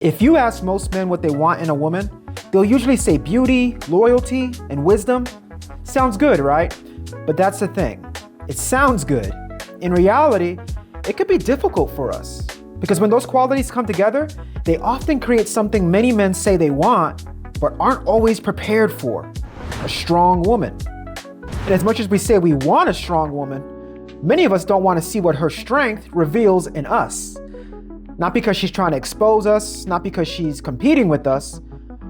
If you ask most men what they want in a woman, they'll usually say beauty, loyalty, and wisdom. Sounds good, right? But that's the thing. It sounds good. In reality, it could be difficult for us because when those qualities come together, they often create something many men say they want, but aren't always prepared for: a strong woman. And as much as we say we want a strong woman, many of us don't want to see what her strength reveals in us. Not because she's trying to expose us, not because she's competing with us,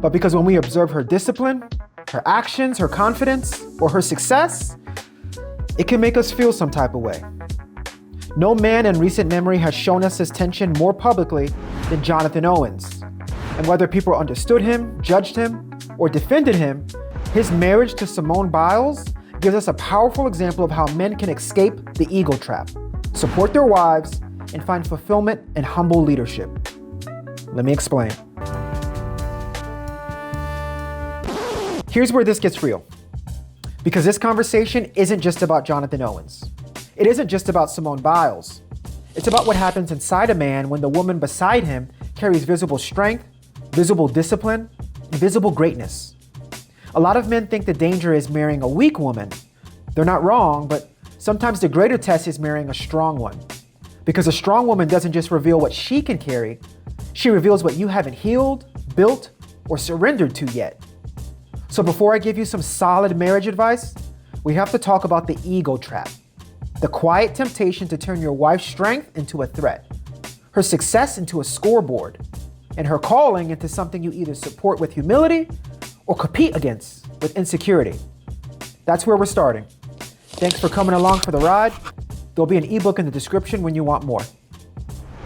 but because when we observe her discipline, her actions, her confidence, or her success, it can make us feel some type of way. No man in recent memory has shown us his tension more publicly than Jonathan Owens. And whether people understood him, judged him, or defended him, his marriage to Simone Biles gives us a powerful example of how men can escape the ego trap, support their wives, and find fulfillment in humble leadership. Let me explain. Here's where this gets real. Because this conversation isn't just about Jonathan Owens. It isn't just about Simone Biles. It's about what happens inside a man when the woman beside him carries visible strength, visible discipline, and visible greatness. A lot of men think the danger is marrying a weak woman. They're not wrong, but sometimes the greater test is marrying a strong one. Because a strong woman doesn't just reveal what she can carry, she reveals what you haven't healed, built, or surrendered to yet. So before I give you some solid marriage advice, we have to talk about the ego trap, the quiet temptation to turn your wife's strength into a threat, her success into a scoreboard, and her calling into something you either support with humility or compete against with insecurity. That's where we're starting. Thanks for coming along for the ride. There'll be an ebook in the description when you want more.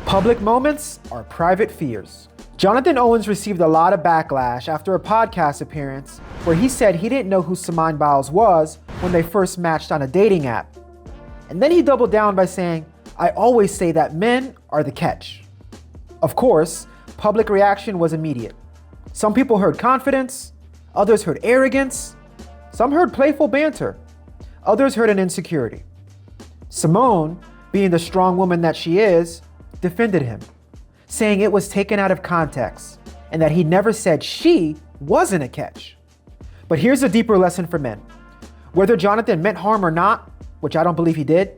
Public moments are private fears. Jonathan Owens received a lot of backlash after a podcast appearance where he said he didn't know who Simone Biles was when they first matched on a dating app. And then he doubled down by saying, "I always say that men are the catch." Of course, public reaction was immediate. Some people heard confidence, others heard arrogance, some heard playful banter, others heard an insecurity. Simone, being the strong woman that she is, defended him, saying it was taken out of context and that he never said she wasn't a catch. But here's a deeper lesson for men. Whether Jonathan meant harm or not, which I don't believe he did,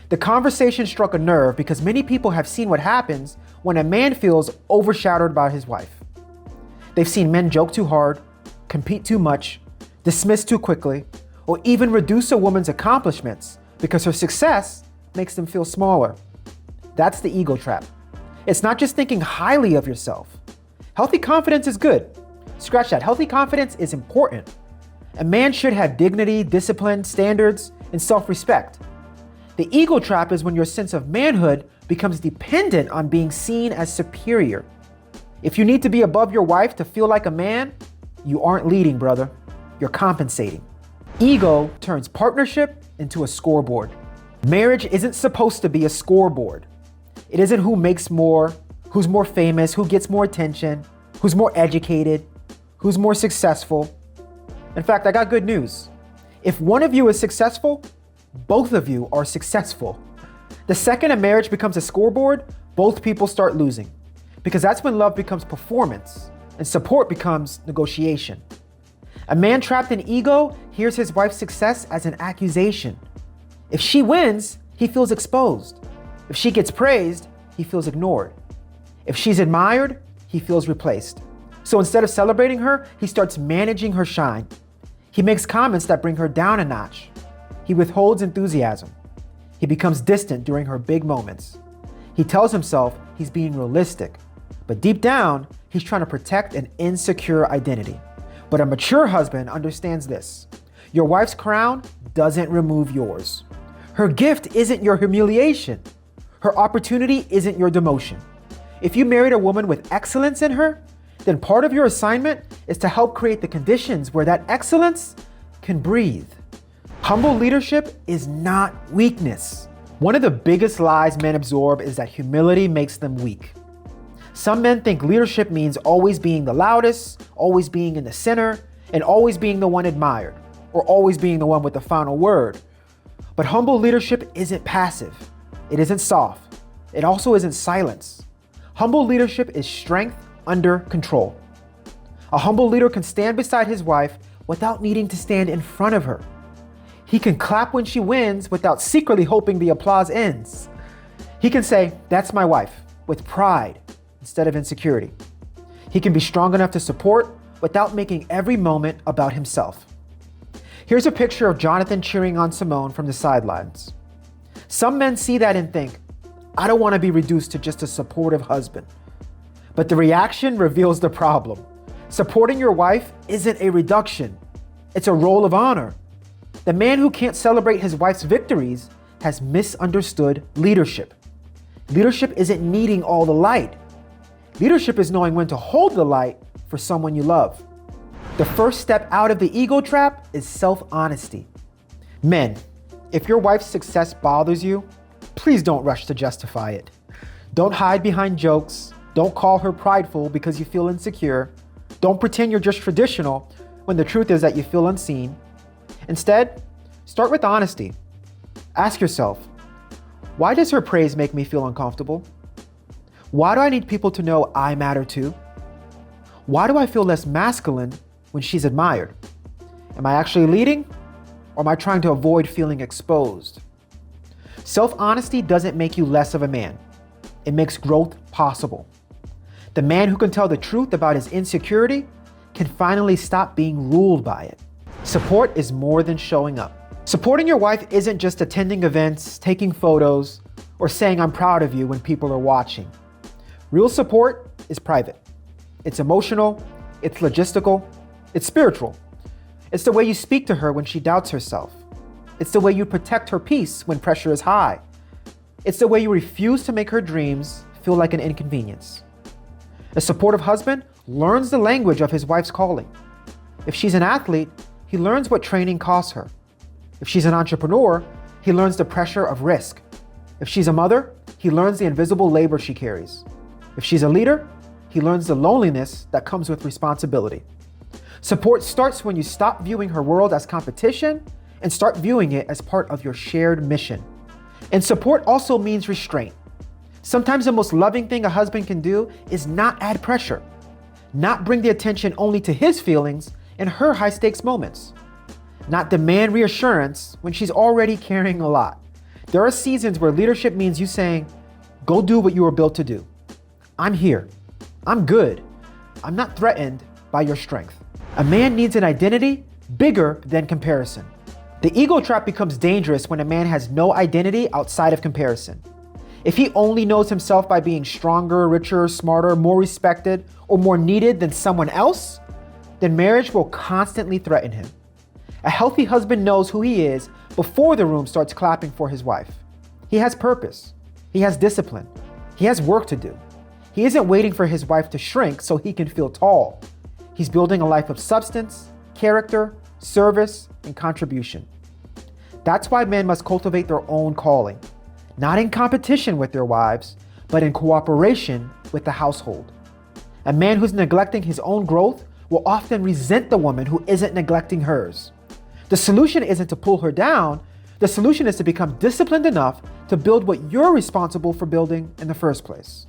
the conversation struck a nerve because many people have seen what happens when a man feels overshadowed by his wife. They've seen men joke too hard, compete too much, dismiss too quickly, or even reduce a woman's accomplishments because her success makes them feel smaller. That's the ego trap. It's not just thinking highly of yourself. Healthy confidence is good. Scratch that. Healthy confidence is important. A man should have dignity, discipline, standards, and self-respect. The ego trap is when your sense of manhood becomes dependent on being seen as superior. If you need to be above your wife to feel like a man, you aren't leading, brother. You're compensating. Ego turns partnership into a scoreboard. Marriage isn't supposed to be a scoreboard. It isn't who makes more, who's more famous, who gets more attention, who's more educated, who's more successful. In fact, I got good news. If one of you is successful, both of you are successful. The second a marriage becomes a scoreboard, both people start losing. Because that's when love becomes performance and support becomes negotiation. A man trapped in ego hears his wife's success as an accusation. If she wins, he feels exposed. If she gets praised, he feels ignored. If she's admired, he feels replaced. So instead of celebrating her, he starts managing her shine. He makes comments that bring her down a notch. He withholds enthusiasm. He becomes distant during her big moments. He tells himself he's being realistic, but deep down, he's trying to protect an insecure identity. But a mature husband understands this. Your wife's crown doesn't remove yours. Her gift isn't your humiliation. Her opportunity isn't your demotion. If you married a woman with excellence in her, then part of your assignment is to help create the conditions where that excellence can breathe. Humble leadership is not weakness. One of the biggest lies men absorb is that humility makes them weak. Some men think leadership means always being the loudest, always being in the center, and always being the one admired, or always being the one with the final word. But humble leadership isn't passive. It isn't soft. It also isn't silence. Humble leadership is strength under control. A humble leader can stand beside his wife without needing to stand in front of her. He can clap when she wins without secretly hoping the applause ends. He can say, "That's my wife," with pride instead of insecurity. He can be strong enough to support without making every moment about himself. Here's a picture of Jonathan cheering on Simone from the sidelines. Some men see that and think, "I don't want to be reduced to just a supportive husband." But the reaction reveals the problem. Supporting your wife isn't a reduction. It's a role of honor. The man who can't celebrate his wife's victories has misunderstood leadership. Leadership isn't needing all the light. Leadership is knowing when to hold the light for someone you love. The first step out of the ego trap is self-honesty. Men, if your wife's success bothers you, please don't rush to justify it. Don't hide behind jokes. Don't call her prideful because you feel insecure. Don't pretend you're just traditional when the truth is that you feel unseen. Instead, start with honesty. Ask yourself, why does her praise make me feel uncomfortable? Why do I need people to know I matter too? Why do I feel less masculine when she's admired? Am I actually leading, or am I trying to avoid feeling exposed? Self-honesty doesn't make you less of a man. It makes growth possible. The man who can tell the truth about his insecurity can finally stop being ruled by it. Support is more than showing up. Supporting your wife isn't just attending events, taking photos, or saying "I'm proud of you" when people are watching. Real support is private. It's emotional, it's logistical, it's spiritual. It's the way you speak to her when she doubts herself. It's the way you protect her peace when pressure is high. It's the way you refuse to make her dreams feel like an inconvenience. A supportive husband learns the language of his wife's calling. If she's an athlete, he learns what training costs her. If she's an entrepreneur, he learns the pressure of risk. If she's a mother, he learns the invisible labor she carries. If she's a leader, he learns the loneliness that comes with responsibility. Support starts when you stop viewing her world as competition and start viewing it as part of your shared mission. And support also means restraint. Sometimes the most loving thing a husband can do is not add pressure, not bring the attention only to his feelings in her high-stakes moments, not demand reassurance when she's already carrying a lot. There are seasons where leadership means you saying, "Go do what you were built to do. I'm here. I'm good. I'm not threatened by your strength." A man needs an identity bigger than comparison. The ego trap becomes dangerous when a man has no identity outside of comparison. If he only knows himself by being stronger, richer, smarter, more respected, or more needed than someone else, then marriage will constantly threaten him. A healthy husband knows who he is before the room starts clapping for his wife. He has purpose. He has discipline. He has work to do. He isn't waiting for his wife to shrink so he can feel tall. He's building a life of substance, character, service, and contribution. That's why men must cultivate their own calling, not in competition with their wives, but in cooperation with the household. A man who's neglecting his own growth will often resent the woman who isn't neglecting hers. The solution isn't to pull her down. The solution is to become disciplined enough to build what you're responsible for building in the first place.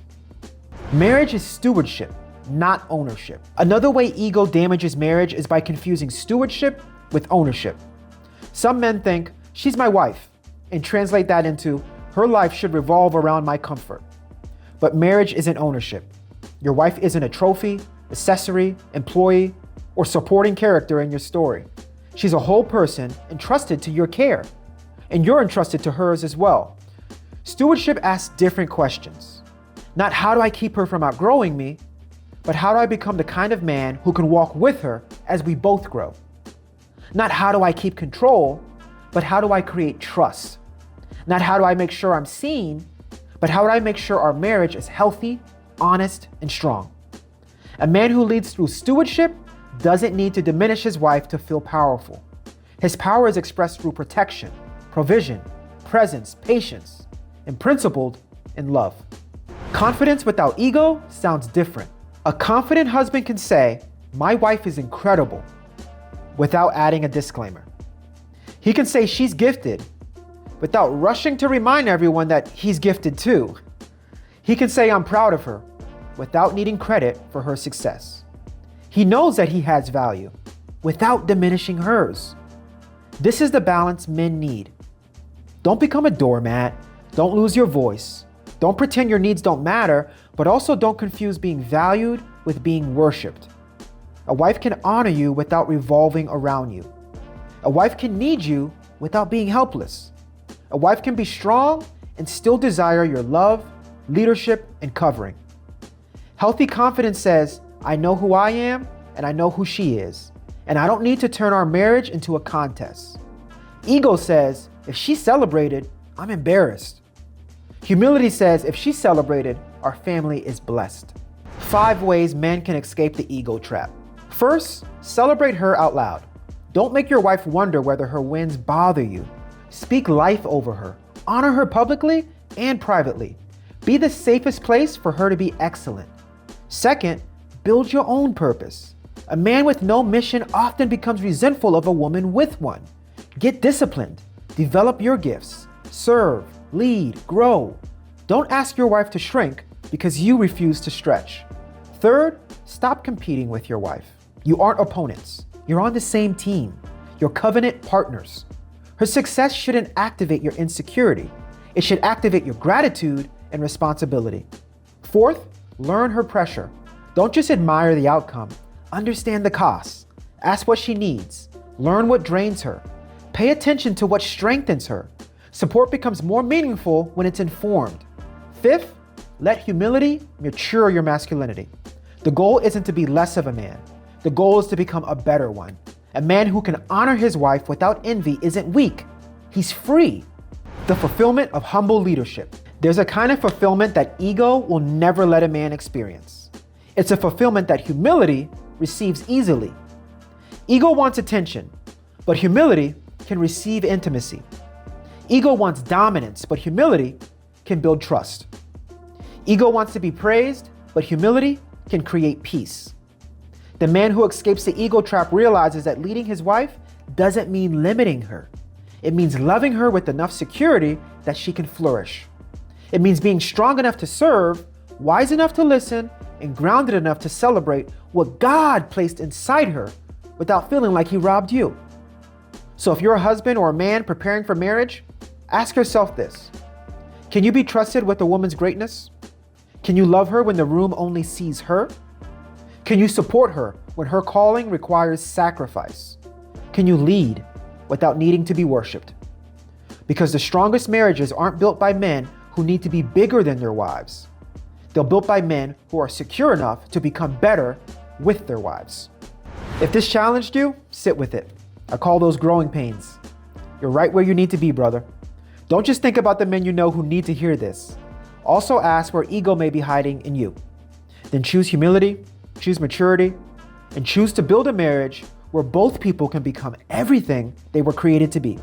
Marriage is stewardship, not ownership. Another way ego damages marriage is by confusing stewardship with ownership. Some men think, "She's my wife," and translate that into, "Her life should revolve around my comfort." But marriage isn't ownership. Your wife isn't a trophy, accessory, employee, or supporting character in your story. She's a whole person entrusted to your care, and you're entrusted to hers as well. Stewardship asks different questions. Not how do I keep her from outgrowing me, but how do I become the kind of man who can walk with her as we both grow? Not how do I keep control, but how do I create trust? Not how do I make sure I'm seen, but how do I make sure our marriage is healthy, honest, and strong? A man who leads through stewardship doesn't need to diminish his wife to feel powerful. His power is expressed through protection, provision, presence, patience, and principled in love. Confidence without ego sounds different. A confident husband can say, "My wife is incredible," without adding a disclaimer. He can say she's gifted without rushing to remind everyone that he's gifted too. He can say, "I'm proud of her," without needing credit for her success. He knows that he has value without diminishing hers. This is the balance men need. Don't become a doormat. Don't lose your voice. Don't pretend your needs don't matter, but also don't confuse being valued with being worshipped. A wife can honor you without revolving around you. A wife can need you without being helpless. A wife can be strong and still desire your love, leadership, and covering. Healthy confidence says, I know who I am and I know who she is, and I don't need to turn our marriage into a contest. Ego says, if she celebrated, I'm embarrassed. Humility says, if she celebrated, our family is blessed. 5 ways men can escape the ego trap. First, celebrate her out loud. Don't make your wife wonder whether her wins bother you. Speak life over her. Honor her publicly and privately. Be the safest place for her to be excellent. Second, build your own purpose. A man with no mission often becomes resentful of a woman with one. Get disciplined. Develop your gifts. Serve, lead, grow. Don't ask your wife to shrink because you refuse to stretch. Third, stop competing with your wife. You aren't opponents. You're on the same team. You're covenant partners. Her success shouldn't activate your insecurity. It should activate your gratitude and responsibility. Fourth, learn her pressure. Don't just admire the outcome. Understand the costs. Ask what she needs. Learn what drains her. Pay attention to what strengthens her. Support becomes more meaningful when it's informed. Fifth, let humility mature your masculinity. The goal isn't to be less of a man. The goal is to become a better one. A man who can honor his wife without envy isn't weak. He's free. The fulfillment of humble leadership. There's a kind of fulfillment that ego will never let a man experience. It's a fulfillment that humility receives easily. Ego wants attention, but humility can receive intimacy. Ego wants dominance, but humility can build trust. Ego wants to be praised, but humility can create peace. The man who escapes the ego trap realizes that leading his wife doesn't mean limiting her. It means loving her with enough security that she can flourish. It means being strong enough to serve, wise enough to listen, and grounded enough to celebrate what God placed inside her without feeling like he robbed you. So if you're a husband or a man preparing for marriage, ask yourself this. Can you be trusted with a woman's greatness? Can you love her when the room only sees her? Can you support her when her calling requires sacrifice? Can you lead without needing to be worshiped? Because the strongest marriages aren't built by men who need to be bigger than their wives. They're built by men who are secure enough to become better with their wives. If this challenged you, sit with it. I call those growing pains. You're right where you need to be, brother. Don't just think about the men you know who need to hear this. Also ask where ego may be hiding in you. Then choose humility, choose maturity, and choose to build a marriage where both people can become everything they were created to be.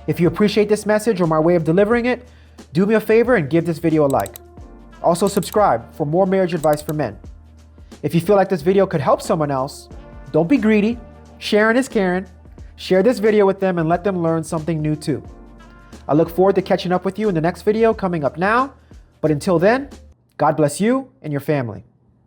If you appreciate this message or my way of delivering it, do me a favor and give this video a like. Also subscribe for more marriage advice for men. If you feel like this video could help someone else, don't be greedy. Sharing is caring. Share this video with them and let them learn something new too. I look forward to catching up with you in the next video coming up now. But until then, God bless you and your family.